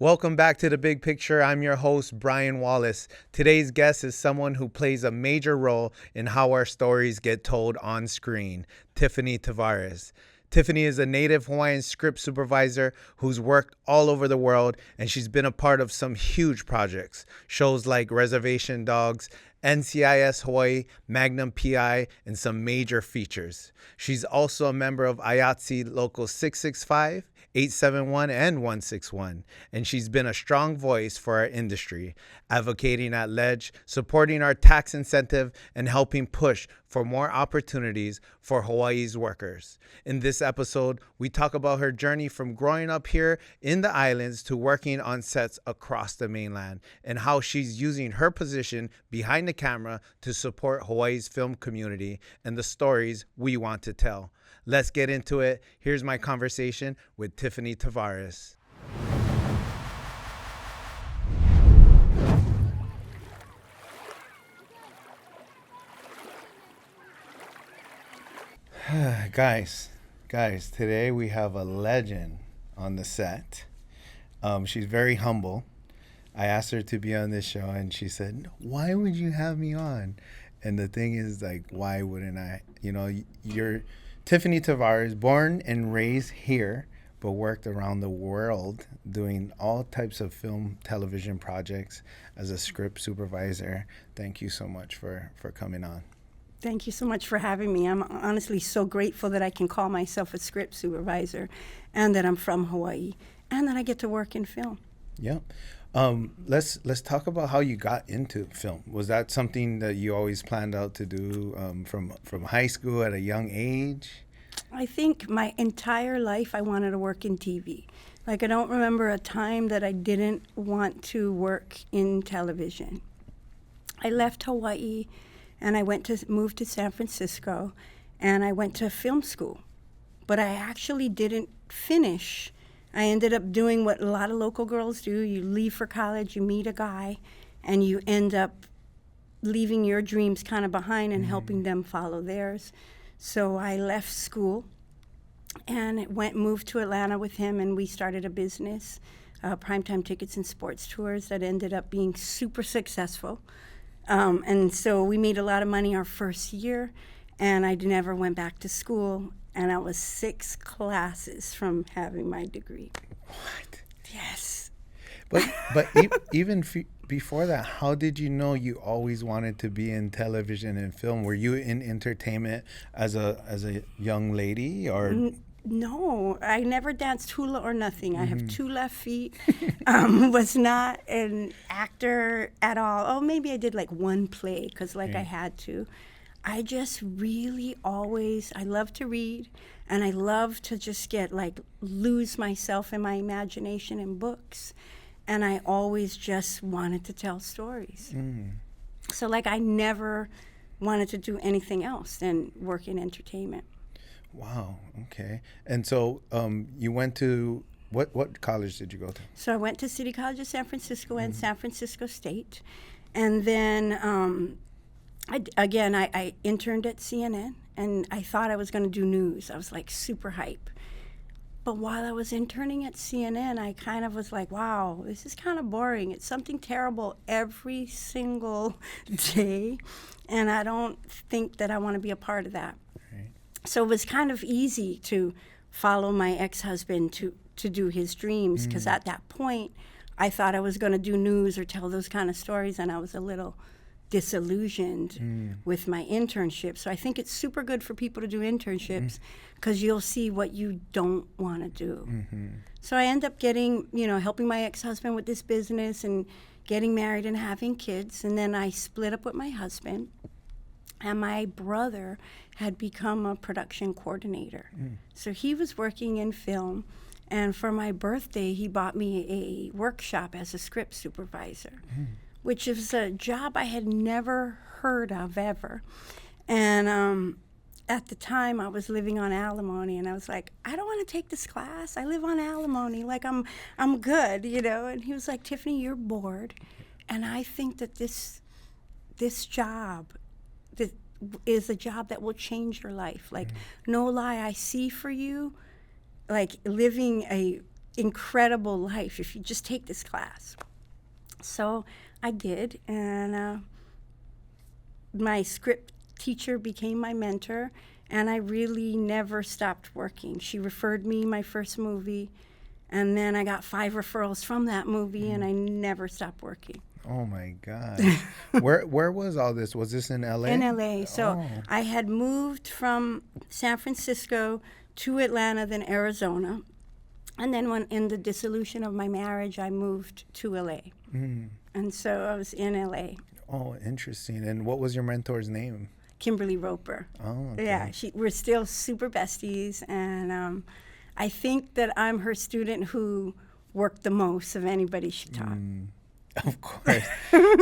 Welcome back to The Big Picture. I'm your host, Brian Wallace. Today's guest is someone who plays a major role in how our stories get told on screen, Tiffany Tavares. Tiffany is a Native Hawaiian Script Supervisor who's worked all over the world, and she's been a part of some huge projects, shows like Reservation Dogs, NCIS Hawaii, Magnum P.I, and some major features. She's also a member of IATSE Local 665, 871, and 161, and she's been a strong voice for our industry, advocating at Ledge, supporting our tax incentive, and helping push for more opportunities for Hawaii's workers. In this episode, we talk about her journey from growing up here in the islands to working on sets across the mainland, and how she's using her position behind the camera to support Hawaii's film community and the stories we want to tell. Let's get into it. Here's my conversation with Tiffany Tavares. Guys, today we have a legend on the set. She's very humble. I asked her to be on this show, and she said, "Why would you have me on?" And the thing is, like, why wouldn't I? You know, you're Tiffany Tavares, born and raised here, but worked around the world doing all types of film, television projects as a script supervisor. Thank you so much for coming on. Thank you so much for having me. I'm honestly so grateful that I can call myself a script supervisor, and that I'm from Hawaii, and that I get to work in film. Yeah. Let's talk about how you got into film. Was that something that you always planned out to do from high school at a young age? I think my entire life I wanted to work in TV. Like, I don't remember a time that I didn't want to work in television. I left Hawaii and I moved to San Francisco, and I went to film school. But I actually didn't finish. I ended up doing what a lot of local girls do. You leave for college, you meet a guy, and you end up leaving your dreams kind of behind and helping them follow theirs. So I left school and moved to Atlanta with him, and we started a business, Primetime Tickets and Sports Tours, that ended up being super successful. And so we made a lot of money our first year, and I never went back to school. And I was 6 classes from having my degree. What? Yes. But even before that, how did you know you always wanted to be in television and film? Were you in entertainment as a young lady, or? No, I never danced hula or nothing. I have 2 left feet. Was not an actor at all. Oh, maybe I did like 1 play because I had to. I just really I love to read, and I love to just lose myself in my imagination in books. And I always just wanted to tell stories. So I never wanted to do anything else than work in entertainment. Wow, okay. And so you went to, what college did you go to? So I went to City College of San Francisco and San Francisco State. And then I interned at CNN, and I thought I was going to do news. I was super hype. But while I was interning at CNN, I kind of was like, wow, this is kind of boring. It's something terrible every single day, and I don't think that I want to be a part of that. Right. So it was kind of easy to follow my ex-husband to do his dreams, because at that point, I thought I was going to do news or tell those kind of stories, and I was a little disillusioned with my internship. So I think it's super good for people to do internships, because you'll see what you don't want to do. So I end up helping my ex-husband with this business and getting married and having kids. And then I split up with my husband, and my brother had become a production coordinator. So he was working in film, and for my birthday, he bought me a workshop as a script supervisor, which is a job I had never heard of ever. And at the time, I was living on alimony, and I was like, I don't want to take this class. I live on alimony. I'm good, And he was like, Tiffany, you're bored, and I think that this job is a job that will change your life. No lie, I see for you, living a incredible life if you just take this class. So I did, and my script teacher became my mentor, and I really never stopped working. She referred me my first movie, and then I got 5 referrals from that movie, and I never stopped working. Oh my God. Where was all this? Was this in LA? In LA. So I had moved from San Francisco to Atlanta, then Arizona. And then when in the dissolution of my marriage, I moved to LA. And so I was in LA. Oh, interesting. And what was your mentor's name? Kimberly Roper. Oh, okay. Yeah, we're still super besties. And I think that I'm her student who worked the most of anybody she taught. Of course.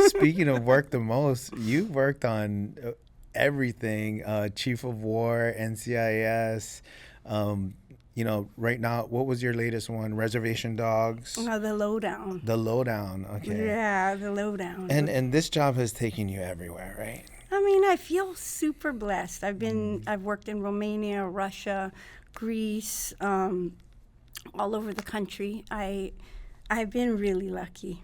Speaking of work the most, you worked on everything, Chief of War, NCIS. Right now, what was your latest one? Reservation Dogs? The Lowdown. The Lowdown, okay. Yeah, the Lowdown. And this job has taken you everywhere, right? I mean, I feel super blessed. I've worked in Romania, Russia, Greece, all over the country. I've been really lucky.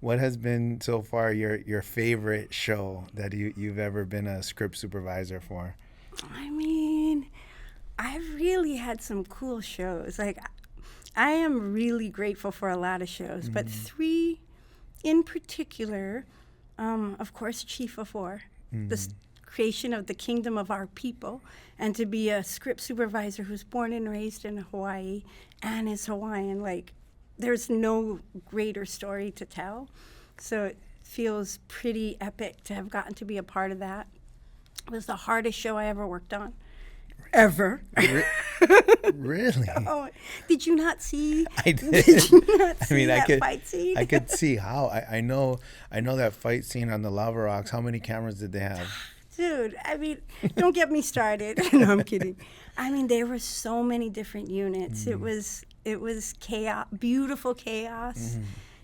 What has been so far your favorite show that you've ever been a script supervisor for? I mean, I've really had some cool shows. Like, I am really grateful for a lot of shows, but 3 in particular, of course, Chief of War, the creation of the kingdom of our people, and to be a script supervisor who's born and raised in Hawaii and is Hawaiian, like, there's no greater story to tell. So it feels pretty epic to have gotten to be a part of that. It was the hardest show I ever worked on. Ever. Really? Oh, did you not see? I did. Did you not see fight scene? I could see how. I know that fight scene on the lava rocks. How many cameras did they have? Dude, I mean, don't get me started. No, I'm kidding. I mean, there were so many different units. It was chaos, beautiful chaos,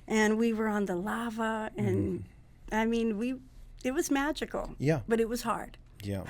and we were on the lava, and I mean, it was magical. Yeah. But it was hard. Yeah.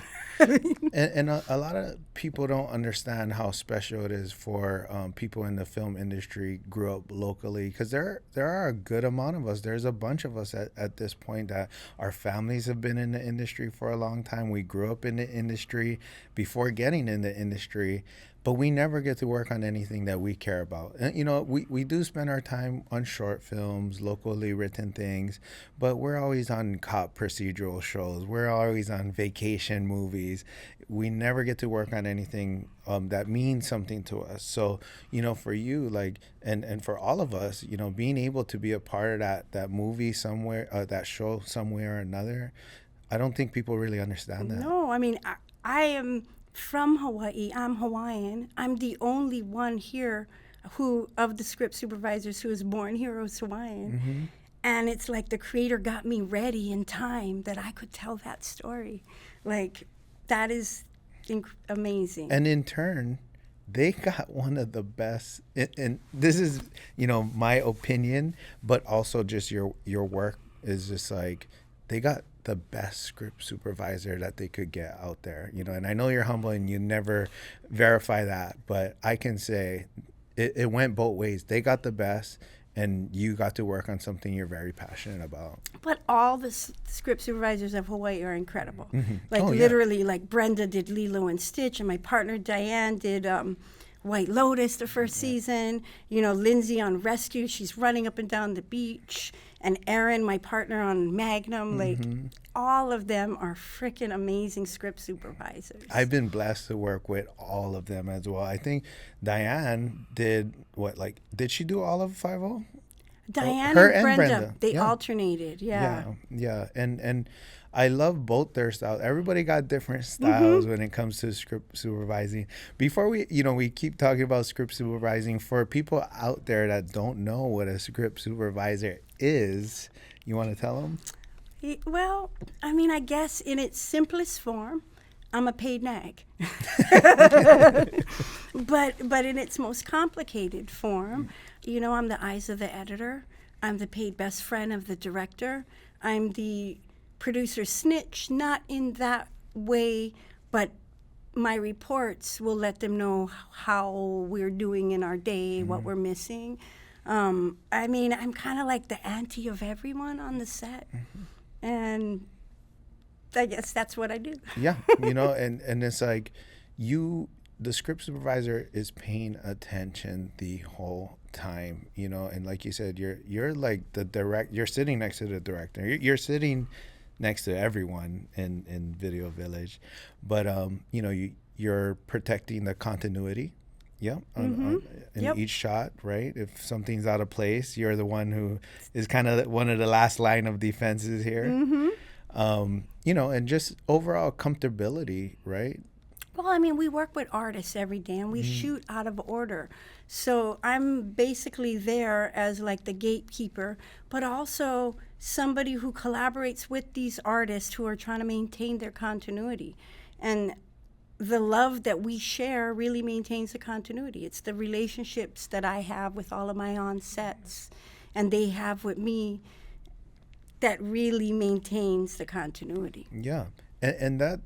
and a lot of people don't understand how special it is for people in the film industry grew up locally, because there are a good amount of us. There's a bunch of us at this point that our families have been in the industry for a long time. We grew up in the industry before getting in the industry, but we never get to work on anything that we care about. And, we do spend our time on short films, locally written things, but we're always on cop procedural shows. We're always on vacation movies. We never get to work on anything that means something to us. So, for you, like, and for all of us, being able to be a part of that movie somewhere, that show somewhere or another, I don't think people really understand that. No, I mean, I am from Hawaii. I'm Hawaiian. I'm the only one here of the script supervisors who was born here, who's Hawaiian. And it's like the creator got me ready in time that I could tell that story. Like, that is amazing. And in turn, they got one of the best, and this is, my opinion, but also just your work is just like, they got the best script supervisor that they could get out there, and I know you're humble and you never verify that, but I can say it went both ways. They got the best, and you got to work on something you're very passionate about. But all the script supervisors of Hawaii are incredible. Like, literally, like Brenda did Lilo and Stitch, and my partner Diane did White Lotus the first season. Lindsay on Rescue, she's running up and down the beach. And Erin, my partner on Magnum, like, all of them are freaking amazing script supervisors. I've been blessed to work with all of them as well. I think Diane did did she do all of 5-0? Diane and Brenda, they alternated, yeah. And I love both their styles. Everybody got different styles when it comes to script supervising. Before we keep talking about script supervising, for people out there that don't know what a script supervisor is, you want to tell them? Well, I mean, I guess in its simplest form, I'm a paid nag. But in its most complicated form, I'm the eyes of the editor. I'm the paid best friend of the director. I'm the producer snitch, not in that way, but my reports will let them know how we're doing in our day, what we're missing. I mean, I'm kind of like the auntie of everyone on the set. And I guess that's what I do. Yeah, you know, and it's like the script supervisor is paying attention the whole time, you know, and like you said, you're like you're sitting next to the director. You're sitting next to everyone in Video Village, but you know, you're protecting the continuity. Yeah, in each shot, right? If something's out of place, you're the one who is kind of one of the last line of defenses here. You know, and just overall comfortability, right? Well, I mean, we work with artists every day, and we shoot out of order. So I'm basically there as like the gatekeeper, but also somebody who collaborates with these artists who are trying to maintain their continuity. And the love that we share really maintains the continuity. It's the relationships that I have with all of my on-sets and they have with me that really maintains the continuity. Yeah, and that,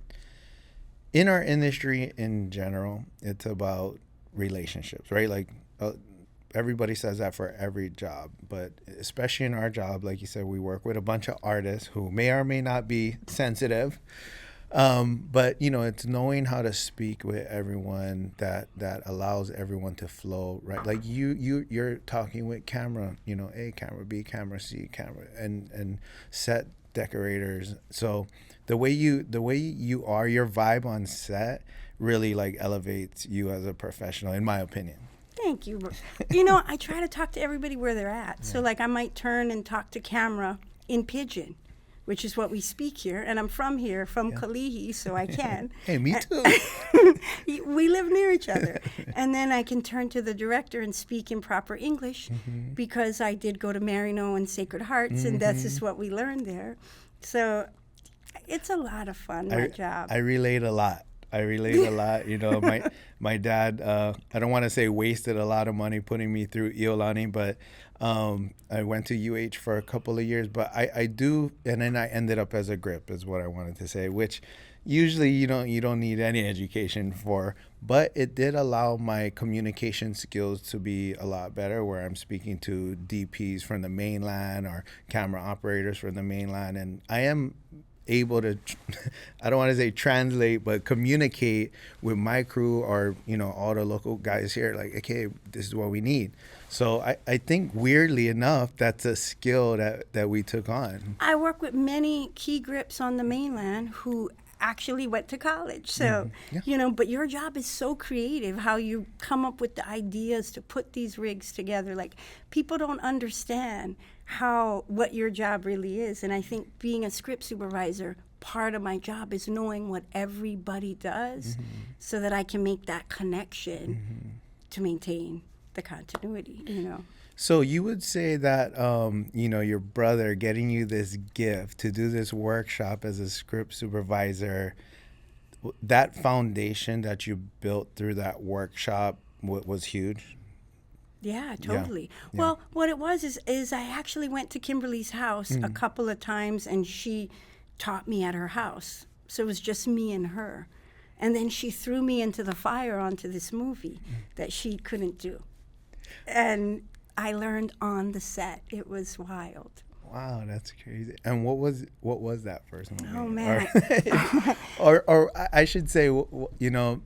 in our industry in general, it's about relationships, right? Like everybody says that for every job, but especially in our job, like you said, we work with a bunch of artists who may or may not be sensitive. But you know, it's knowing how to speak with everyone that allows everyone to flow, right? Like you're talking with camera, you know, A camera, B camera, C camera, and set decorators. So the way you are, your vibe on set really like elevates you as a professional, in my opinion. Thank you. You know, I try to talk to everybody where they're at. So like I might turn and talk to camera in Pidgin, which is what we speak here, and I'm from here, from Kalihi, so I can. Hey, me too. We live near each other. And then I can turn to the director and speak in proper English because I did go to Marino and Sacred Hearts, and that's just what we learned there. So it's a lot of fun, my job. I relate a lot. You know, my dad, I don't want to say wasted a lot of money putting me through Iolani, but I went to UH for a couple of years, but I do, and then I ended up as a grip is what I wanted to say, which usually you don't need any education for, but it did allow my communication skills to be a lot better, where I'm speaking to DPs from the mainland or camera operators from the mainland, and I am able to, I don't want to say translate, but communicate with my crew or, you know, all the local guys here, like, okay, this is what we need. So I think weirdly enough, that's a skill that we took on. I work with many key grips on the mainland who actually went to college. So, you know, but your job is so creative, how you come up with the ideas to put these rigs together. Like, people don't understand what your job really is. And I think being a script supervisor, part of my job is knowing what everybody does so that I can make that connection to maintain the continuity, you know. So you would say that, you know, your brother getting you this gift to do this workshop as a script supervisor, that foundation that you built through that workshop was huge? Yeah, totally. Yeah. Well, what it was is I actually went to Kimberly's house a couple of times, and she taught me at her house. So it was just me and her. And then she threw me into the fire onto this movie that she couldn't do. And I learned on the set. It was wild. Wow, that's crazy. And what was that first movie? Oh man. Or I should say, you know,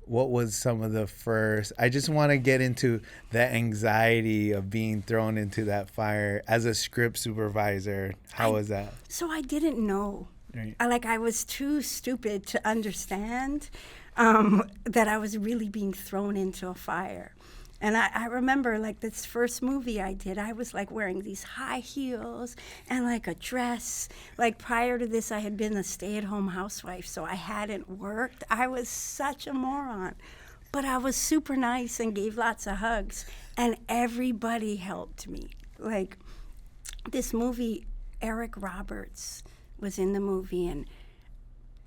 what was some of the first? I just want to get into the anxiety of being thrown into that fire as a script supervisor. How was that? So I didn't know. Right. I was too stupid to understand that I was really being thrown into a fire. And I remember, like, this first movie I did, I was, like, wearing these high heels and, like, a dress. Like, prior to this, I had been a stay-at-home housewife, so I hadn't worked. I was such a moron. But I was super nice and gave lots of hugs, and everybody helped me. Like, this movie, Eric Roberts was in the movie, and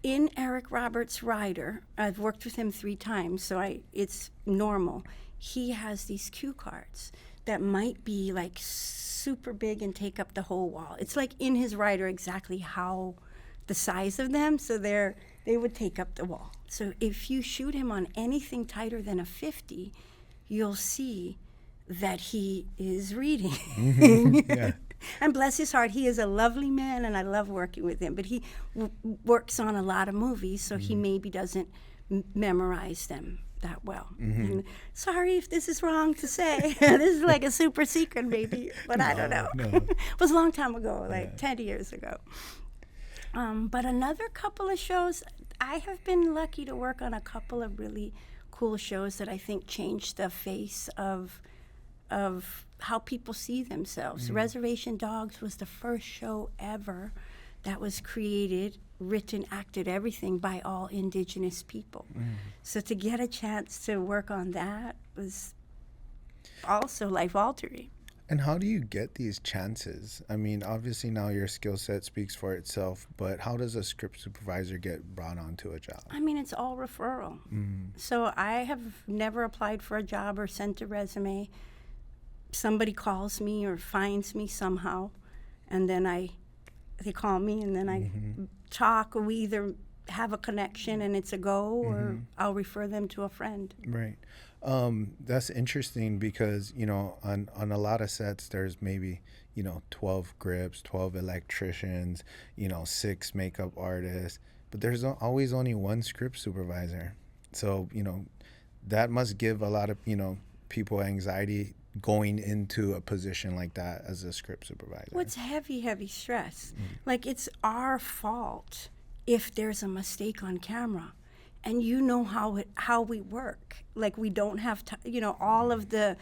in Eric Roberts' rider, I've worked with him 3 times, so it's normal. He has these cue cards that might be like super big and take up the whole wall. It's like in his rider exactly how the size of them, so they're they would take up the wall. So if you shoot him on anything tighter than a 50, you'll see that he is reading. Yeah. And bless his heart, he is a lovely man, and I love working with him. But he works on a lot of movies, so he maybe doesn't memorize them that well. And sorry if this is wrong to say. This is like a super secret, maybe, but I don't know. No. It was a long time ago, like 10 years ago. But another couple of shows, I have been lucky to work on a couple of really cool shows that I think changed the face of how people see themselves. Reservation Dogs was the first show ever that was created, written, acted, everything by all indigenous people. So to get a chance to work on that was also life-altering. And how do you get these chances? I mean, obviously now your skill set speaks for itself, but how does a script supervisor get brought onto a job? I mean, it's all referral. So I have never applied for a job or sent a resume. Somebody calls me or finds me somehow, and then they call me, and then I talk, or we either have a connection and it's a go, or I'll refer them to a friend. Right. That's interesting because, you know, on a lot of sets, there's maybe, 12 grips, 12 electricians, 6 makeup artists, but there's always only one script supervisor. So, that must give a lot of, people anxiety going into a position like that as a script supervisor. Well, it's heavy stress. Like, it's our fault if there's a mistake on camera. And you know how we work. Like, we don't have all of the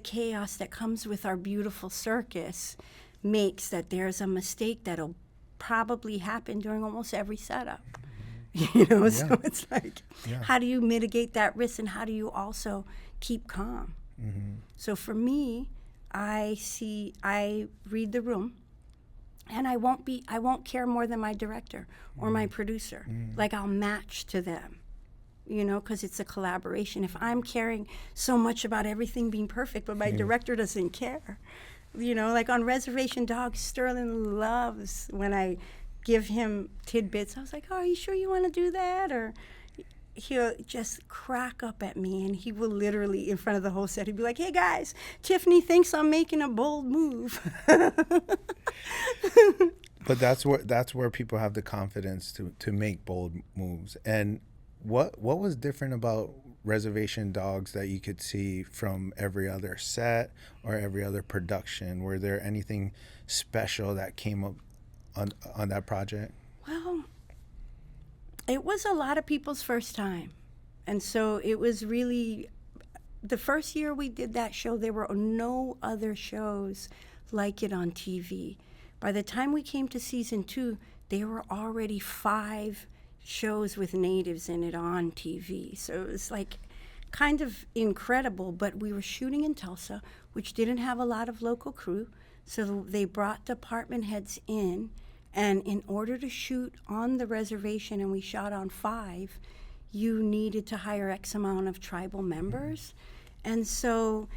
chaos that comes with our beautiful circus makes that there's a mistake that'll probably happen during almost every setup. So it's like, how do you mitigate that risk, and how do you also keep calm? So for me, I read the room, and I won't care more than my director or my producer. Like, I'll match to them, because it's a collaboration. If I'm caring so much about everything being perfect, but my director doesn't care, like on Reservation Dogs, Sterling loves when I give him tidbits. I was like, oh, are you sure you want to do that? Or he'll just crack up at me, and he will literally, in front of the whole set, he'd be like, hey guys, Tiffany thinks I'm making a bold move. But that's where people have the confidence to make bold moves. And what was different about Reservation Dogs that you could see from every other set or every other production? Were there anything special that came up on that project? Well, it was a lot of people's first time. And so it was really, the first year we did that show, there were no other shows like it on TV. By the time we came to season 2, there were already 5 shows with natives in it on TV. So it was like kind of incredible, but we were shooting in Tulsa, which didn't have a lot of local crew. So they brought department heads in, and in order to shoot on the reservation, and we shot on 5, you needed to hire X amount of tribal members. And so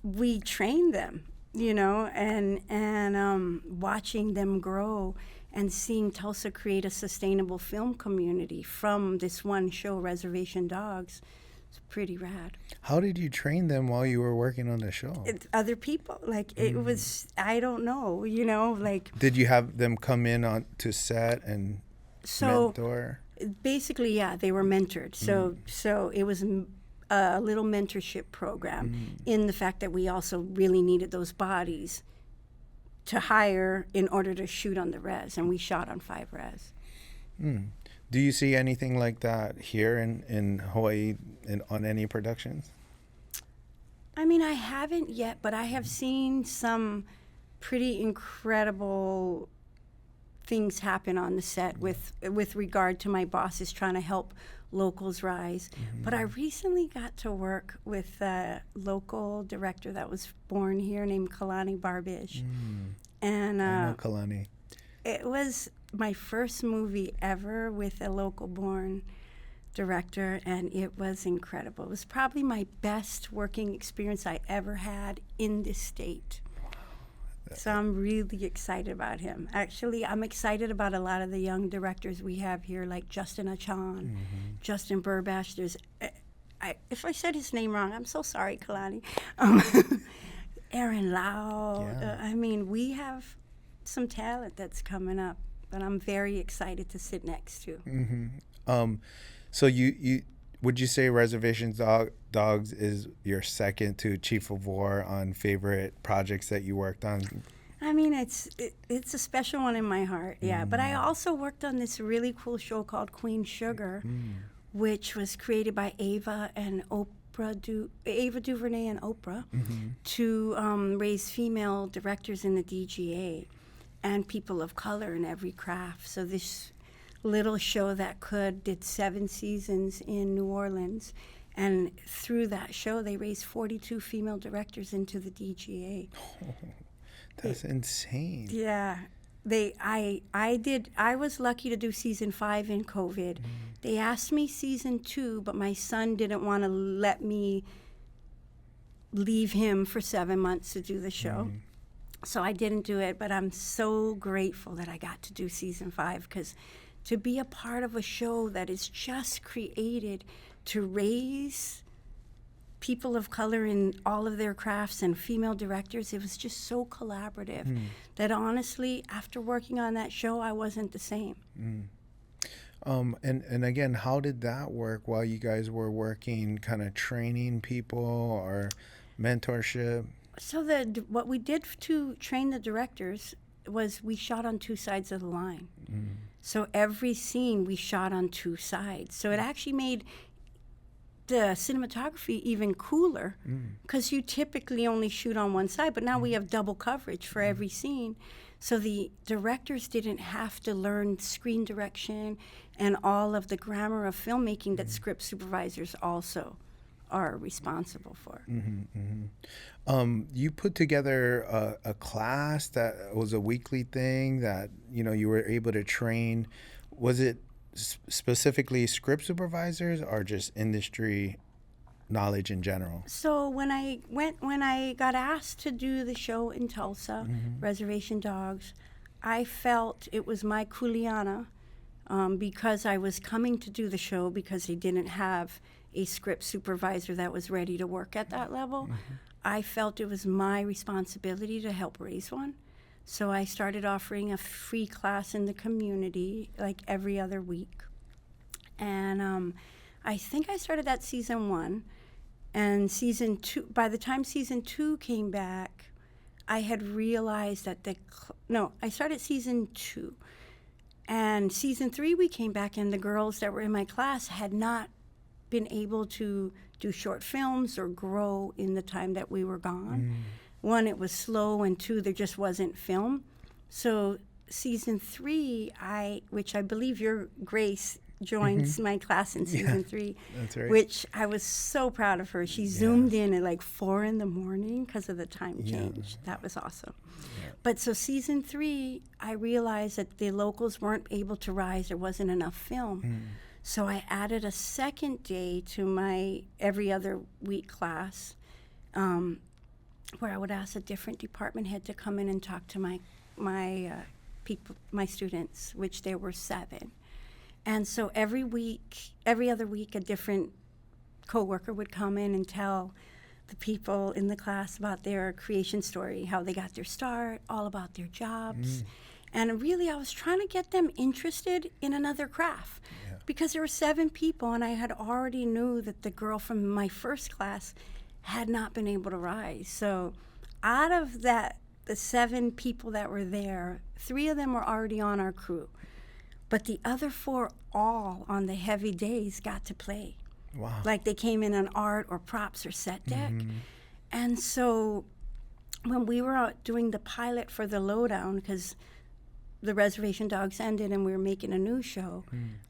we trained them, and watching them grow and seeing Tulsa create a sustainable film community from this one show, Reservation Dogs, it's pretty rad. How did you train them while you were working on the show? Other people. Like, it was, I don't know, like. Did you have them come in on to set and mentor? Basically, yeah, they were mentored. So it was a little mentorship program in the fact that we also really needed those bodies to hire in order to shoot on the res, and we shot on 5 res. Do you see anything like that here in Hawaii on any productions? I mean, I haven't yet, but I have seen some pretty incredible things happen on the set with regard to my bosses trying to help locals rise. But I recently got to work with a local director that was born here named Kalani Barbish. And I know Kalani. It was my first movie ever with a local born director, and it was incredible. It was probably my best working experience I ever had in this state. So I'm really excited about him. Actually, I'm excited about a lot of the young directors we have here, like Justin Achan, Justin Burbash. There's, if I said his name wrong, I'm so sorry, Kalani. Aaron Lau. Yeah. I mean, we have some talent that's coming up that I'm very excited to sit next to. So you would you say Reservation Dogs is your second to Chief of War on favorite projects that you worked on? I mean, it's a special one in my heart, yeah. But I also worked on this really cool show called Queen Sugar, which was created by Ava DuVernay and Oprah to raise female directors in the DGA and people of color in every craft. So this little show that did 7 seasons in New Orleans, and through that show they raised 42 female directors into the DGA. Oh, that's insane. Yeah. I was lucky to do season 5 in COVID. They asked me season 2, but my son didn't want to let me leave him for 7 months to do the show. So I didn't do it, but I'm so grateful that I got to do season 5, because to be a part of a show that is just created to raise people of color in all of their crafts and female directors, it was just so collaborative that honestly, after working on that show, I wasn't the same. And again, how did that work while you guys were working, kind of training people or mentorship? So what we did to train the directors was we shot on 2 sides of the line. So every scene we shot on 2 sides. So it actually made the cinematography even cooler, because you typically only shoot on 1 side, but now we have double coverage for every scene. So the directors didn't have to learn screen direction and all of the grammar of filmmaking that script supervisors also are responsible for. You put together a class that was a weekly thing that you were able to train. Was it specifically script supervisors or just industry knowledge in general? So when I got asked to do the show in Tulsa, Reservation Dogs, I felt it was my kuleana, because I was coming to do the show because they didn't have a script supervisor that was ready to work at that level. I felt it was my responsibility to help raise one. So I started offering a free class in the community like every other week. And I think I started that season 1. And season 2, by the time season 2 came back, I had realized that I started season 2. And season 3 we came back, and the girls that were in my class had not been able to do short films or grow in the time that we were gone. 1, it was slow, and 2, there just wasn't film. So season 3, which I believe your Grace joined my class in season 3, that's right. Which I was so proud of her. She zoomed in at like 4 in the morning because of the time change. That was awesome. But so season 3, I realized that the locals weren't able to rise. There wasn't enough film. So I added a second day to my every other week class, where I would ask a different department head to come in and talk to my students, which there were 7. And so every other week, a different coworker would come in and tell the people in the class about their creation story, how they got their start, all about their jobs. And really, I was trying to get them interested in another craft, because there were 7 people, and I had already knew that the girl from my first class had not been able to rise. So out of the 7 people that were there, 3 of them were already on our crew. But the other 4 all on the heavy days got to play. Wow. Like they came in on art or props or set deck. And so when we were out doing the pilot for the Lowdown, because the Reservation Dogs ended and we were making a new show,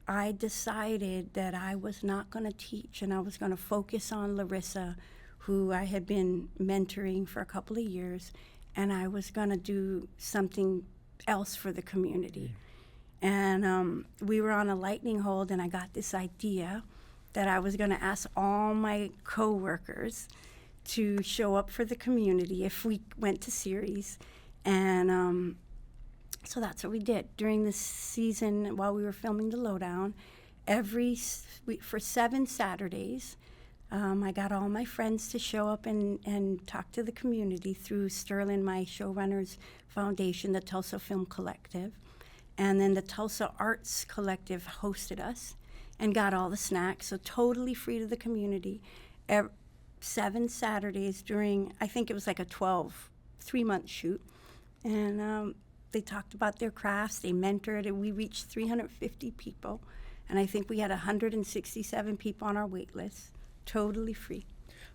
I decided that I was not going to teach, and I was going to focus on Larissa, who I had been mentoring for a couple of years, and I was going to do something else for the community. And we were on a lightning hold, and I got this idea that I was going to ask all my coworkers to show up for the community if we went to series And so that's what we did during the season while we were filming the Lowdown. For 7 Saturdays, I got all my friends to show up and talk to the community through Sterling, my showrunner's foundation, the Tulsa Film Collective. And then the Tulsa Arts Collective hosted us and got all the snacks, so totally free to the community. 7 Saturdays during, I think it was like a 3-month shoot. And they talked about their crafts, they mentored, and we reached 350 people. And I think we had 167 people on our wait list, totally free.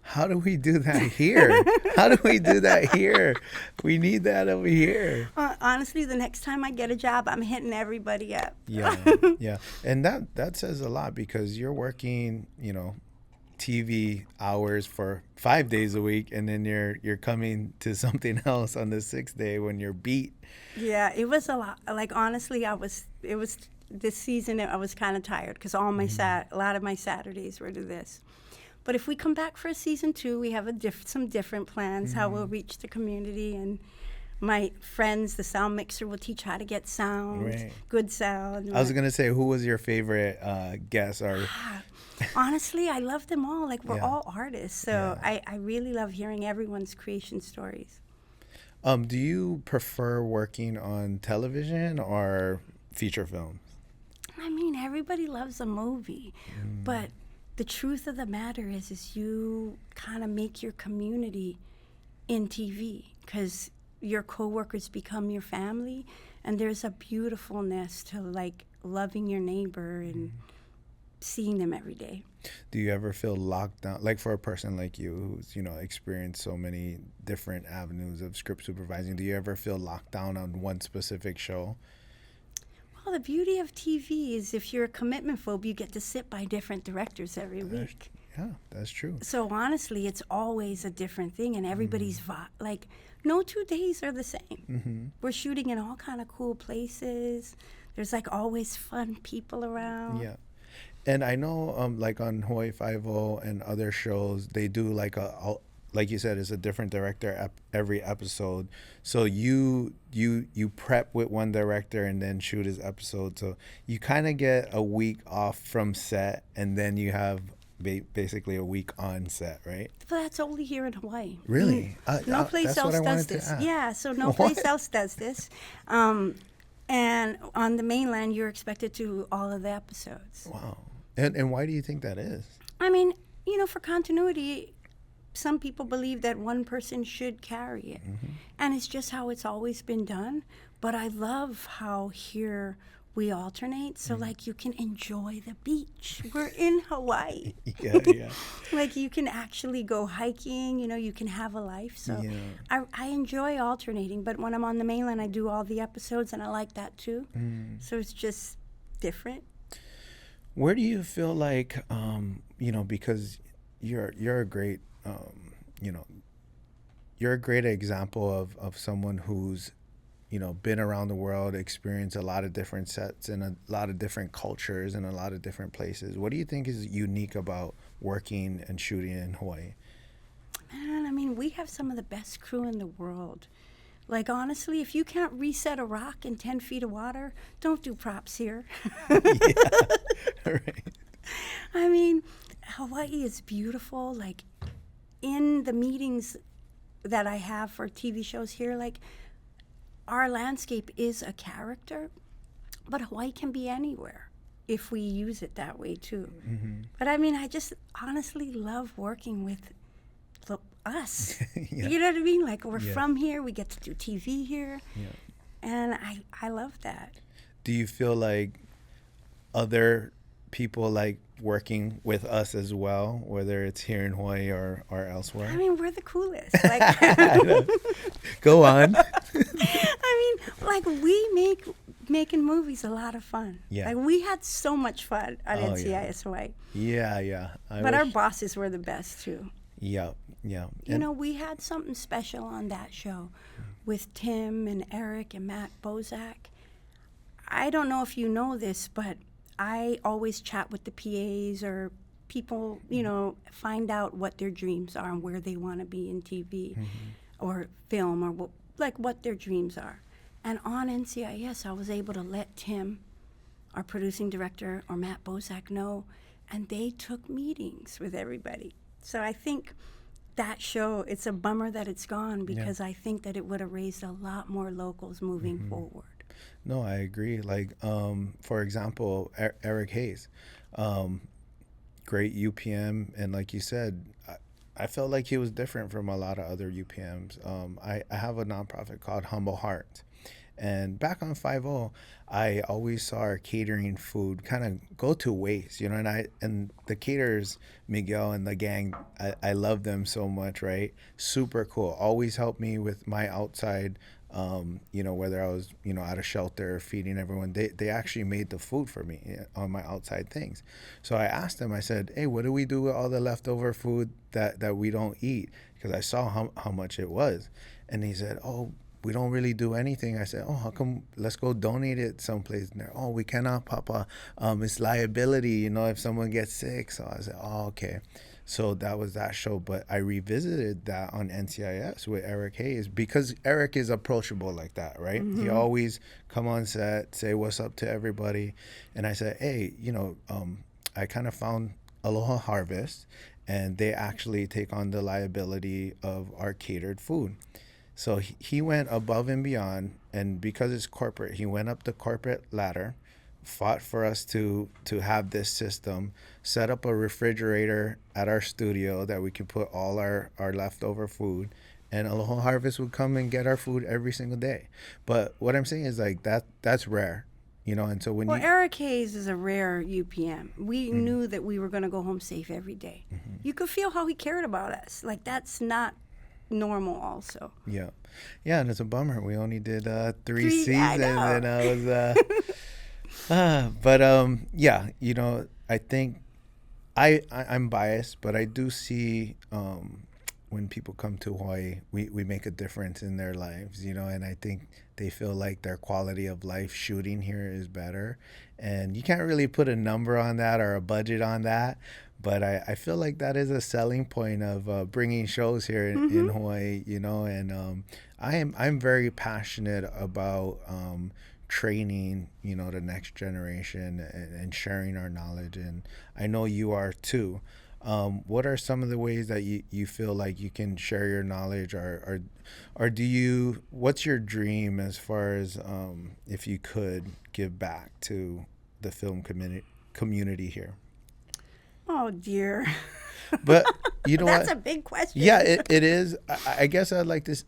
How do we do that here? How do we do that here? We need that over here. Honestly, the next time I get a job, I'm hitting everybody up. Yeah, yeah. And that says a lot, because you're working, TV hours for 5 days a week, and then you're coming to something else on the 6th day when you're beat. Yeah, it was a lot. Like, honestly, it was this season I was kind of tired, because all my a lot of my Saturdays were to this. But if we come back for a season 2, we have some different plans, how we'll reach the community. And my friends, the sound mixer, will teach how to get sound, good sound. I was going to say, who was your favorite guest? Or honestly, I love them all. Like, we're all artists. So I really love hearing everyone's creation stories. Do you prefer working on television or feature films? I mean, everybody loves a movie, but the truth of the matter is you kind of make your community in TV, because your coworkers become your family, and there's a beautifulness to like loving your neighbor and seeing them every day. Do you ever feel locked down, like for a person like you who's experienced so many different avenues of script supervising? Do you ever feel locked down on one specific show? Well, the beauty of TV is if you're a commitment phobe, you get to sit by different directors every week. Yeah, that's true. So honestly, it's always a different thing, and everybody's like, no 2 days are the same. We're shooting in all kind of cool places. There's like always fun people around. Yeah. And I know like on Hawaii Five-0 and other shows, they do like like you said, it's a different director every episode. So you prep with one director and then shoot his episode. So you kind of get a week off from set, and then you have basically a week on set, right? But that's only here in Hawaii. Really? No place else does this. Yeah, so no place else does this. And on the mainland, you're expected to do all of the episodes. Wow. And why do you think that is? I mean, for continuity, some people believe that one person should carry it. And it's just how it's always been done. But I love how here we alternate, so like you can enjoy the beach. We're in Hawaii. Yeah. Like you can actually go hiking, you can have a life. So I enjoy alternating, but when I'm on the mainland, I do all the episodes, and I like that too. So it's just different. Where do you feel like, because you're a great, you're a great example of someone who's, been around the world, experienced a lot of different sets and a lot of different cultures and a lot of different places. What do you think is unique about working and shooting in Hawaii? Man, I mean, we have some of the best crew in the world. Like, honestly, if you can't reset a rock in 10 feet of water, don't do props here. Right. I mean, Hawaii is beautiful. Like, in the meetings that I have for TV shows here, like, our landscape is a character, but Hawaii can be anywhere if we use it that way, too. But, I mean, I just honestly love working with us. You know what I mean? Like, we're from here, we get to do TV here, and I love that. Do you feel like other people like working with us as well, whether it's here in Hawaii or elsewhere? I mean, we're the coolest. Like, go on. I mean, like, we making movies a lot of fun. Like, we had so much fun on NCIS Hawaii. Yeah. But our bosses were the best too. Yeah. We had something special on that show with Tim and Eric and Matt Bozak. I don't know if you know this, but I always chat with the PAs or people, find out what their dreams are and where they want to be in TV or film or like what their dreams are. And on NCIS, I was able to let Tim, our producing director, or Matt Bozak know, and they took meetings with everybody. So I think that show, it's a bummer that it's gone, because I think that it would have raised a lot more locals moving forward. No, I agree. Like, for example, Eric Hayes, great UPM, and like you said, I felt like he was different from a lot of other UPMs. I have a nonprofit called Humble Heart, and back on 5-0, I always saw our catering food kind of go to waste, you know. And the caterers, Miguel and the gang, I love them so much, right? Super cool. Always helped me with my outside. You know, whether I was, you know, at a shelter feeding everyone, they actually made the food for me on my outside things. So I asked them, I said, hey, what do we do with all the leftover food that we don't eat? Because I saw how much it was. And he said, oh, we don't really do anything. I said, oh, how come? Let's go donate it someplace. And they're, oh, we cannot, Papa. It's liability, you know, if someone gets sick. So I said, oh, okay. So that was that show. But I revisited that on NCIS with Eric Hayes, because Eric is approachable like that, right? He always come on set, say what's up to everybody. And I said, hey, you know, I kind of found Aloha Harvest, and they actually take on the liability of our catered food. So he went above and beyond, and because it's corporate, he went up the corporate ladder, fought for us to have this system, set up a refrigerator at our studio that we could put all our leftover food, and Aloha Harvest would come and get our food every single day. But what I'm saying is, like, that's rare, you know. And so when Eric Hayes is a rare UPM. We knew that we were going to go home safe every day. You could feel how he cared about us. Like, that's not normal also. Yeah, and it's a bummer. We only did 3 I seasons, know. and I was but yeah, you know, I think I'm biased, but I do see when people come to Hawaii, we make a difference in their lives, you know. And I think they feel like their quality of life shooting here is better, and you can't really put a number on that or a budget on that. But I feel like that is a selling point of bringing shows here in Hawaii, you know. And I'm very passionate about training, you know, the next generation, and sharing our knowledge. And I know you are too. What are some of the ways that you feel like you can share your knowledge, or do you? What's your dream as far as if you could give back to the film community here? Oh, dear. But you know That's what? a big question. Yeah, it is. I guess I'd like this,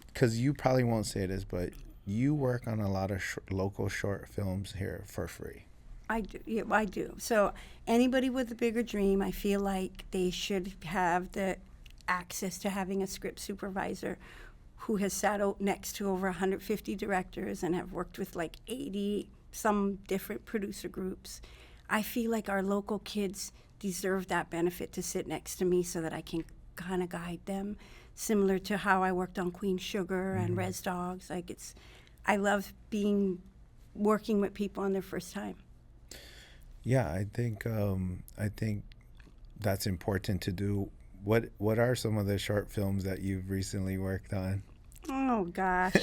because you probably won't say this, but you work on a lot of local short films here for free. I do. Yeah, I do. So anybody with a bigger dream, I feel like they should have the access to having a script supervisor who has sat next to over 150 directors and have worked with like 80 some different producer groups. I feel like our local kids deserve that benefit to sit next to me so that I can kind of guide them, similar to how I worked on Queen Sugar and Res Dogs. Like, I love working with people on their first time. Yeah, I think that's important to do. What are some of the short films that you've recently worked on? Oh gosh.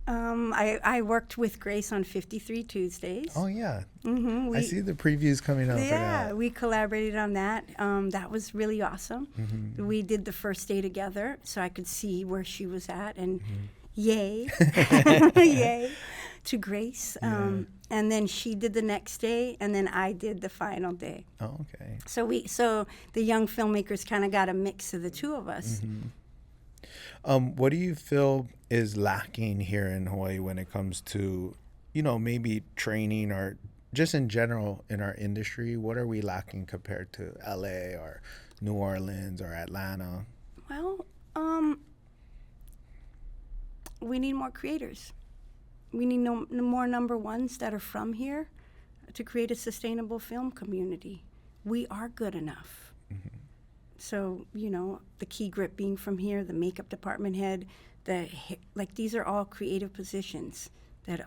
I worked with Grace on 53 Tuesdays. Oh yeah. I see the previews coming up. Yeah, we collaborated on that. That was really awesome. We did the first day together, so I could see where she was at, and yay, yay to Grace. And then she did the next day, and then I did the final day. Oh, okay. So the young filmmakers kind of got a mix of the two of us. What do you feel is lacking here in Hawaii when it comes to, you know, maybe training or just in general in our industry? What are we lacking compared to LA or New Orleans or Atlanta? Well, we need more creators. We need more number ones that are from here to create a sustainable film community. We are good enough. So, you know, the key grip being from here, the makeup department head, these are all creative positions that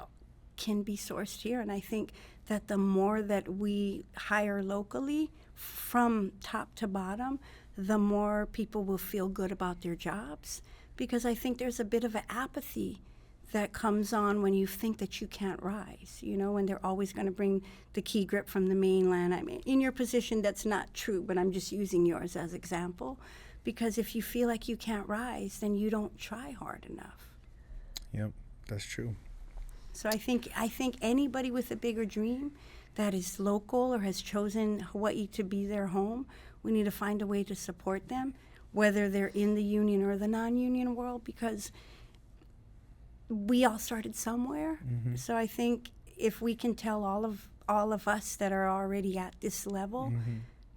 can be sourced here. And I think that the more that we hire locally from top to bottom, the more people will feel good about their jobs, because I think there's a bit of an apathy that comes on when you think that you can't rise, you know, when they're always going to bring the key grip from the mainland. I mean, in your position, that's not true, but I'm just using yours as example, because if you feel like you can't rise, then you don't try hard enough. Yep, that's true. So I think anybody with a bigger dream that is local or has chosen Hawaii to be their home, we need to find a way to support them, whether they're in the union or the non-union world, because we all started somewhere. Mm-hmm. So I think if we can tell all of us that are already at this level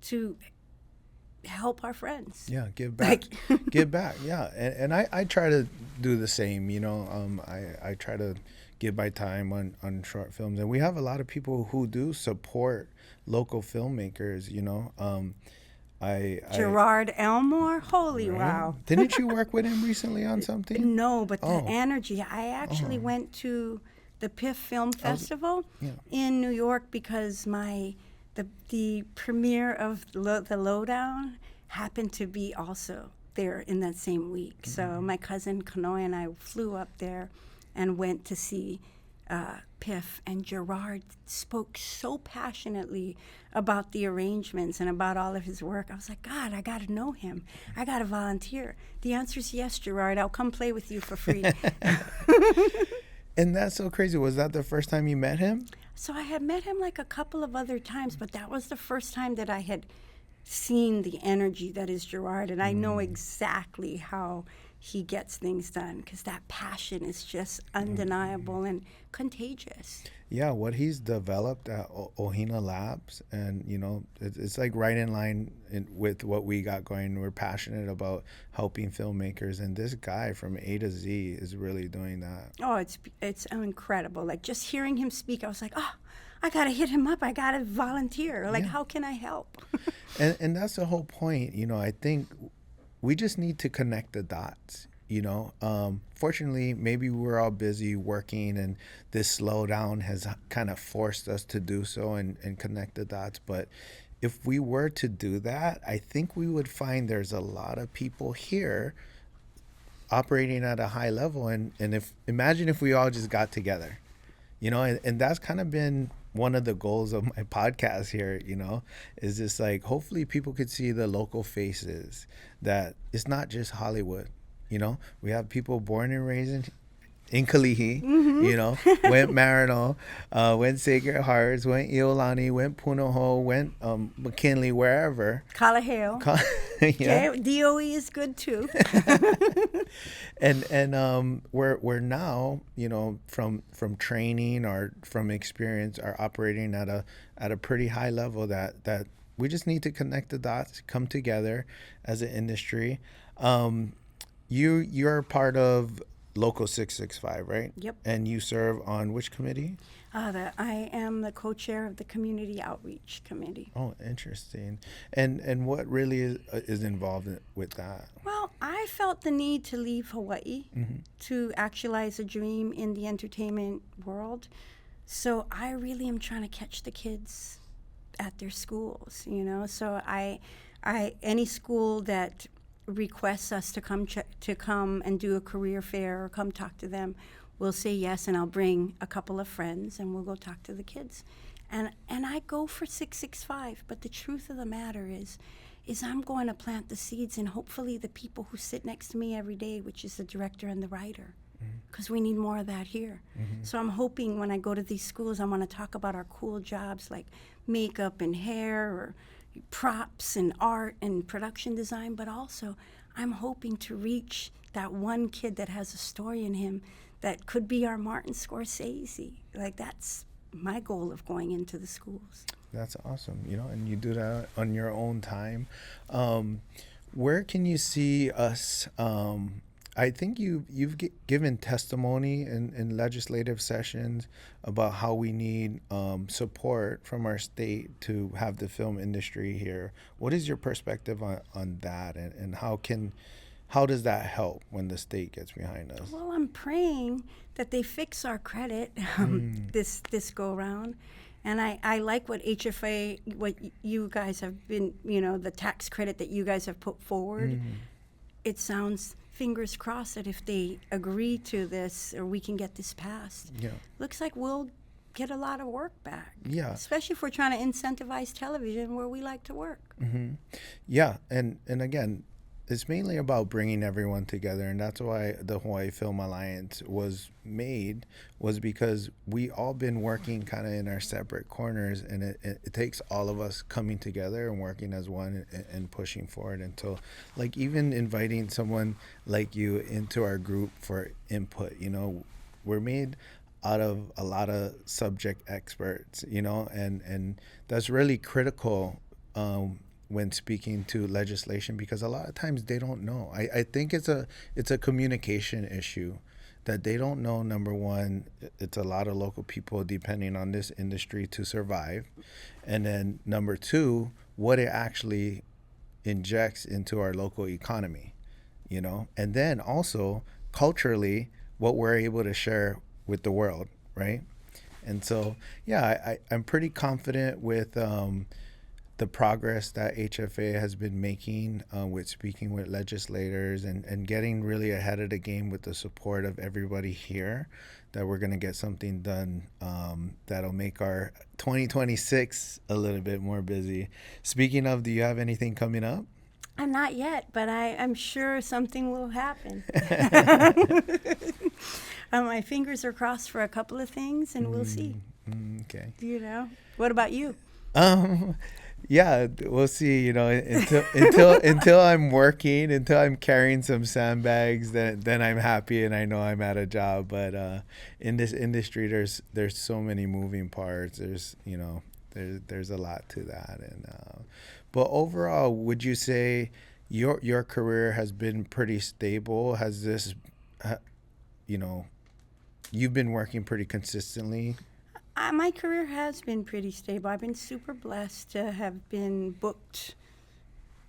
to help our friends. Yeah, give back. Give back, yeah. And I try to do the same, you know. I try to give my time on short films. And we have a lot of people who do support local filmmakers, you know. Gerard Elmore, holy right? wow. Didn't you work with him recently on something? No, but the energy. I actually went to the PIF Film Festival in New York because the premiere of the Lowdown happened to be also there in that same week. So my cousin Kanoe and I flew up there and went to see PIF, and Gerard spoke so passionately about the arrangements and about all of his work. I was like, God, I got to know him. I got to volunteer. The answer is yes, Gerard. I'll come play with you for free. And that's so crazy. Was that the first time you met him? So I had met him like a couple of other times, but that was the first time that I had seen the energy that is Gerard, and I know exactly how he gets things done, because that passion is just undeniable and contagious. Yeah, what he's developed at Ohina Labs, and you know, it's like right in line with what we got going. We're passionate about helping filmmakers, and this guy from A to Z is really doing that. Oh, it's incredible. Like just hearing him speak, I was like, oh, I gotta hit him up. I gotta volunteer. Like, how can I help? and that's the whole point. You know, I think we just need to connect the dots. You know, fortunately, maybe we're all busy working, and this slowdown has kind of forced us to do so and connect the dots. But if we were to do that, I think we would find there's a lot of people here operating at a high level. And imagine if we all just got together, you know, and that's kind of been one of the goals of my podcast here, you know, is just like, hopefully people could see the local faces, that it's not just Hollywood. You know, we have people born and raised in Kalihi, you know, went Marino, went Sacred Hearts, went Iolani, went Punahou, went McKinley, wherever. Kalaheo. Yeah. DOE is good too. and we're now, you know, from training or from experience, are operating at a pretty high level that we just need to connect the dots, come together as an industry. You're part of Local 665, right? Yep. And you serve on which committee? I am the co-chair of the Community Outreach Committee. Oh, interesting. And what really is involved with that? Well, I felt the need to leave Hawaii to actualize a dream in the entertainment world. So I really am trying to catch the kids at their schools, you know. So I any school that requests us to come and do a career fair or come talk to them, we'll say yes, and I'll bring a couple of friends and we'll go talk to the kids. And I go for 665, but the truth of the matter is I'm going to plant the seeds in hopefully the people who sit next to me every day, which is the director and the writer, because we need more of that here. So I'm hoping when I go to these schools, I want to talk about our cool jobs like makeup and hair, or props and art and production design, but also I'm hoping to reach that one kid that has a story in him that could be our Martin Scorsese. Like, that's my goal of going into the schools. That's awesome, you know, and you do that on your own time. Where can you see us? I think you've given testimony in legislative sessions about how we need support from our state to have the film industry here. What is your perspective on that, and how does that help when the state gets behind us? Well, I'm praying that they fix our credit this go around. And I like what HFA, what you guys have been, you know, the tax credit that you guys have put forward. It sounds fingers crossed that if they agree to this, or we can get this passed, looks like we'll get a lot of work back. Yeah. Especially if we're trying to incentivize television where we like to work. Mm-hmm. Yeah. And again, it's mainly about bringing everyone together. And that's why the Hawaii Film Alliance was made, was because we all been working kind of in our separate corners. And it takes all of us coming together and working as one and pushing forward. And so, like, even inviting someone like you into our group for input, you know, we're made out of a lot of subject experts, you know, and that's really critical when speaking to legislation, because a lot of times they don't know. I think it's a communication issue that they don't know. Number one, it's a lot of local people depending on this industry to survive. And then number two, what it actually injects into our local economy, you know, and then also culturally what we're able to share with the world, right? And so, yeah, I'm pretty confident with the progress that HFA has been making with speaking with legislators and getting really ahead of the game with the support of everybody here, that we're going to get something done that'll make our 2026 a little bit more busy. Speaking of, do you have anything coming up? Not yet, but I'm sure something will happen. My fingers are crossed for a couple of things, and we'll see. Okay. You know, what about you? Yeah, we'll see. You know, until I'm working, until I'm carrying some sandbags, then I'm happy and I know I'm at a job. But in this industry, there's so many moving parts. There's there's a lot to that. And but overall, would you say your career has been pretty stable? Has this, you've been working pretty consistently? My career has been pretty stable. I've been super blessed to have been booked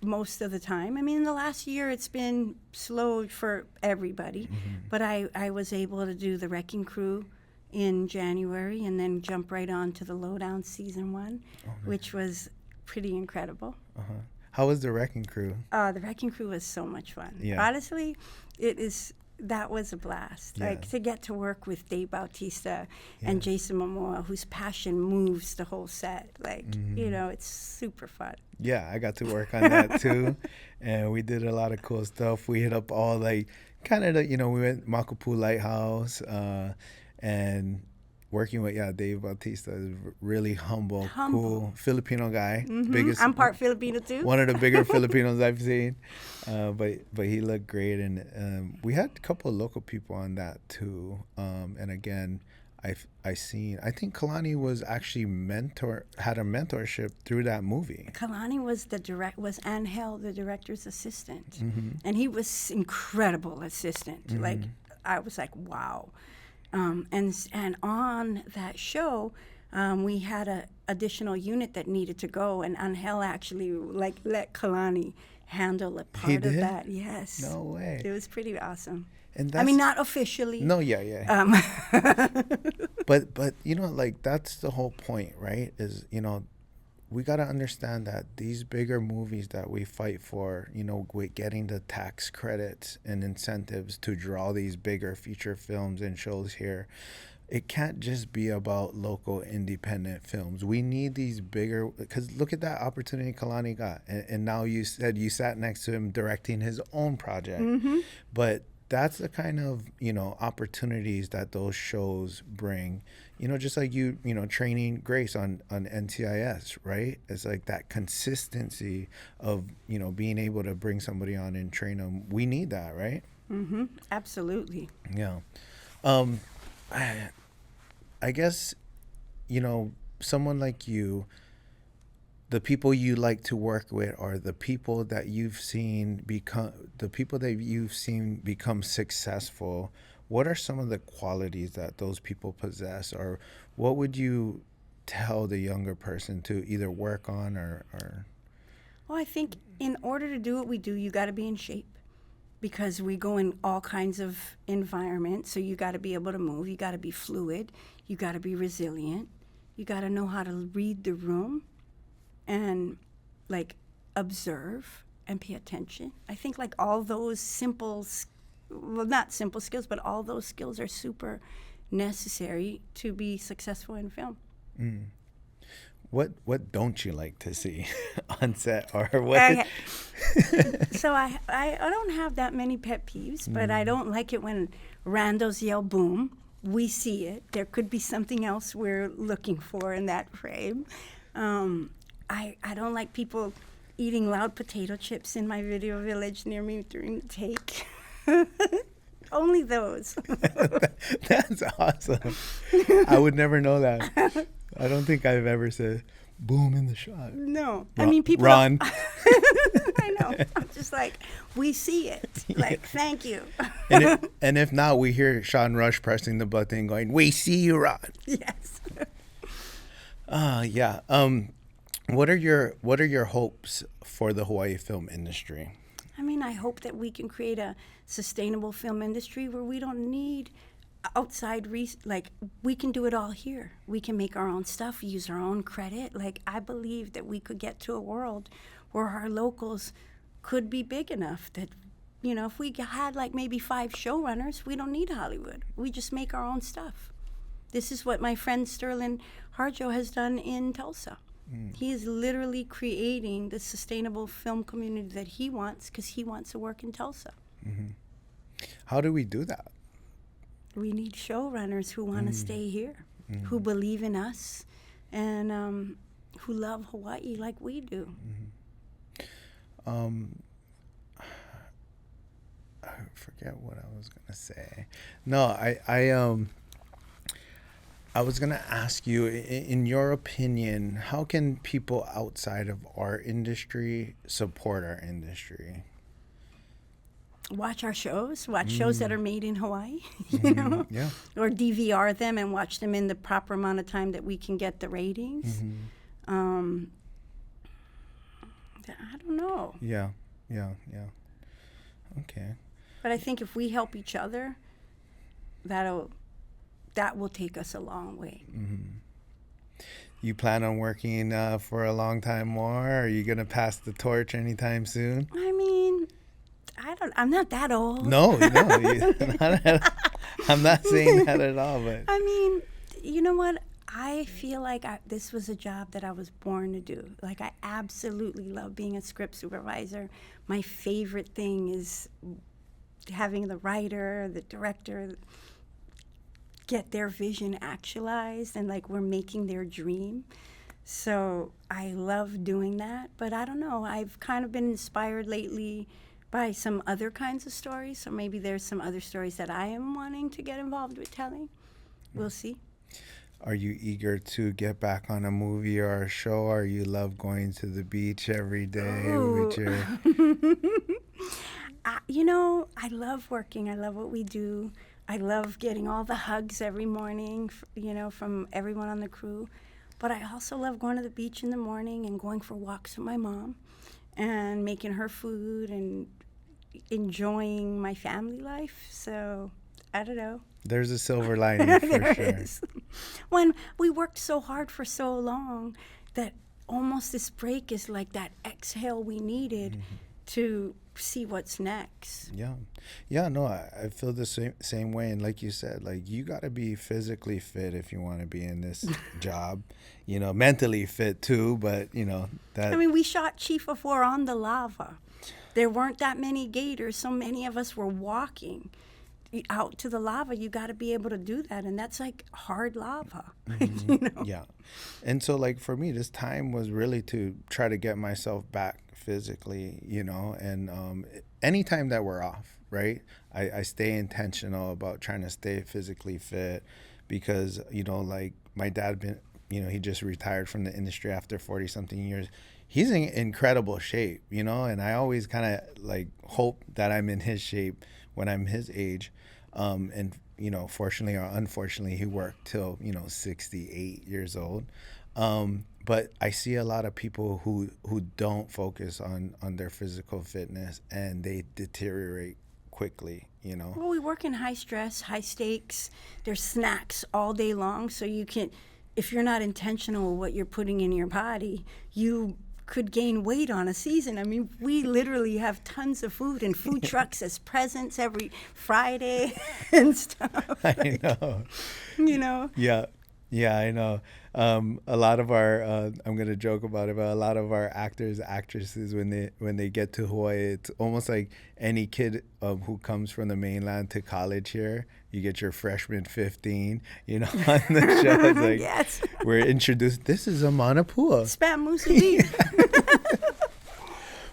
most of the time. I mean, in the last year, it's been slow for everybody, but I was able to do The Wrecking Crew in January and then jump right on to the Lowdown season 1, which was pretty incredible. How was The Wrecking Crew? The Wrecking Crew was so much fun. Yeah. Honestly, that was a blast. Yeah. Like, to get to work with Dave Bautista and Jason Momoa, whose passion moves the whole set. Like, it's super fun. Yeah, I got to work on that too. And we did a lot of cool stuff. We hit up all, like, kind of, we went Makapu Lighthouse, and working with Dave Bautista is really humble, cool Filipino guy. Biggest. I'm part Filipino too. One of the bigger Filipinos I've seen, but he looked great, and we had a couple of local people on that too. And again, I think Kalani was actually had a mentorship through that movie. Kalani was was Angel, the director's assistant, and he was incredible assistant. Like, I was like, wow. And on that show, we had a additional unit that needed to go, and Angel actually let Kalani handle a part of that. Yes. No way. It was pretty awesome. And not officially. No, yeah. But that's the whole point, right? Is we got to understand that these bigger movies that we fight for, with getting the tax credits and incentives to draw these bigger feature films and shows here, it can't just be about local independent films. We need these bigger, because look at that opportunity Kalani got. And now you said you sat next to him directing his own project. But that's the kind of, opportunities that those shows bring. Just like you training Grace on NCIS, right? It's like that consistency of, being able to bring somebody on and train them. We need that, right? Absolutely. Yeah. I guess, someone like you, the people you like to work with are the people that you've seen become successful. What are some of the qualities that those people possess, or what would you tell the younger person to either work on or? Well, I think in order to do what we do, you got to be in shape, because we go in all kinds of environments. So you got to be able to move. You got to be fluid. You got to be resilient. You got to know how to read the room and, like, observe and pay attention. I think, like, all those simple well, not simple skills, but all those skills are super necessary to be successful in film. What don't you like to see on set, or what? Okay. So I don't have that many pet peeves, but I don't like it when randos yell boom. We see it. There could be something else we're looking for in that frame. I don't like people eating loud potato chips in my video village near me during the take. Only those. That's awesome. I would never know that. I don't think I've ever said boom in the shot. No. I mean, people. Run. I know. I'm just like, we see it. Like, thank you. And if not, we hear Sean Rush pressing the button going, we see you, Ron. Yes. Yeah. What are your hopes for the Hawaii film industry? I mean, I hope that we can create a sustainable film industry where we don't need outside, like, we can do it all here. We can make our own stuff, use our own credit. Like, I believe that we could get to a world where our locals could be big enough that, you know, if we had like maybe 5 showrunners, we don't need Hollywood. We just make our own stuff. This is what my friend Sterling Harjo has done in Tulsa. He is literally creating the sustainable film community that he wants because he wants to work in Tulsa. How do we do that? We need showrunners who want to stay here, who believe in us, and who love Hawaii like we do. I forget what I was gonna say. No, I was gonna ask you, in your opinion, how can people outside of our industry support our industry? Watch our shows, watch shows that are made in Hawaii, you know, Yeah. or DVR them and watch them in the proper amount of time that we can get the ratings. I don't know. Yeah. Okay. But I think if we help each other, that will take us a long way. You plan on working for a long time more? Are you gonna pass the torch anytime soon? I mean, I'm not that old. No, I'm not saying that at all. But I mean, you know what? I feel like this was a job that I was born to do. Like, I absolutely love being a script supervisor. My favorite thing is having the writer, the director get their vision actualized, and like we're making their dream. So I love doing that. But I don't know. I've kind of been inspired lately by some other kinds of stories. So maybe there's some other stories that I am wanting to get involved with telling. We'll see. are you eager to get back on a movie or a show, or you love going to the beach every day with your... You know, I love working. I love what we do. I love getting all the hugs every morning, you know, from everyone on the crew. But I also love going to the beach in the morning and going for walks with my mom and making her food and enjoying my family life. So, I don't know. There's a silver lining for There sure. is. When we worked so hard for so long that almost this break is like that exhale we needed to see what's next. Yeah, no, I feel the same way. And like you said, like, you got to be physically fit if you want to be in this job, you know, mentally fit too, but you know that. I mean, we shot Chief of War on the lava. There weren't that many gators, so many of us were walking out to the lava. You got to be able to do that, and that's like hard lava. You know? Yeah. And so, like, for me, this time was really to try to get myself back physically, you know, and anytime that we're off, right, I stay intentional about trying to stay physically fit, because, you know, like, my dad he just retired from the industry after 40 something years. He's in incredible shape, you know, and I always kind of like hope that I'm in his shape when I'm his age. And, you know, fortunately or unfortunately, he worked till, 68 years old. But I see a lot of people who don't focus on their physical fitness, and they deteriorate quickly, you know. Well, we work in high stress, high stakes. There's snacks all day long, so you can, if you're not intentional with what you're putting in your body, you could gain weight on a season. I mean, we literally have tons of food and food trucks as presents every Friday and stuff. I know. You know? Yeah, I know. A lot of our, I'm going to joke about it, but a lot of our actors, actresses, when they get to Hawaii, it's almost like any kid who comes from the mainland to college here, you get your freshman 15, on the show. It's like, yes. We're introduced, this is a Manapua. Spam musubi.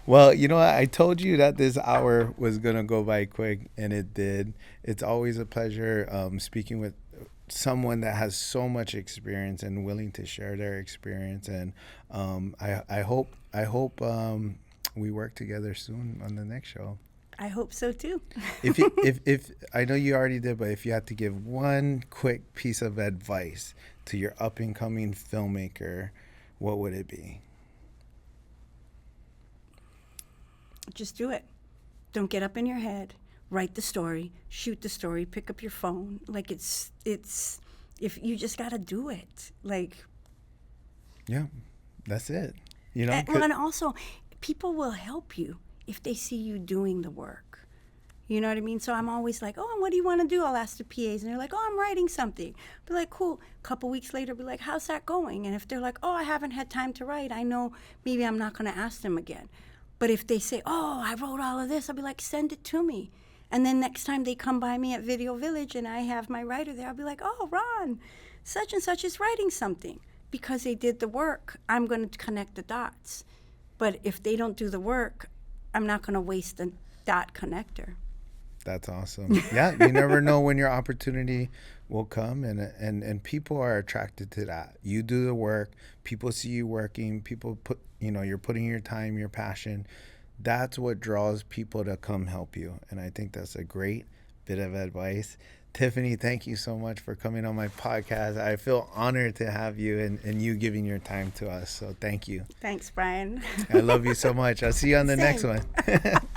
Well, I told you that this hour was going to go by quick, and it did. It's always a pleasure speaking with someone that has so much experience and willing to share their experience. And I hope we work together soon on the next show. I hope so too. if I know you already did, but if you had to give one quick piece of advice to your up and coming filmmaker, what would it be? Just do it. Don't get up in your head. Write the story, shoot the story, pick up your phone. Like it's if you just got to do it. Like, yeah, that's it. And also people will help you if they see you doing the work. You know what I mean? So I'm always like, oh, what do you want to do? I'll ask the PAs, and they're like, oh, I'm writing something. Be like, cool. A couple weeks later, be like, how's that going? And if they're like, oh, I haven't had time to write, I know maybe I'm not going to ask them again. But if they say, oh, I wrote all of this, I'll be like, send it to me. And then next time they come by me at Video Village and I have my writer there, I'll be like, oh, Ron, such and such is writing something. Because they did the work, I'm going to connect the dots. But if they don't do the work, I'm not going to waste the dot connector. That's awesome. Yeah, you never know when your opportunity will come, and people are attracted to that. You do the work, people see you working, people you're putting your time, your passion. That's what draws people to come help you. And I think that's a great bit of advice. Tiffany, thank you so much for coming on my podcast. I feel honored to have you and you giving your time to us. So thank you. Thanks, Brian. I love you so much. I'll see you on the Same. next one.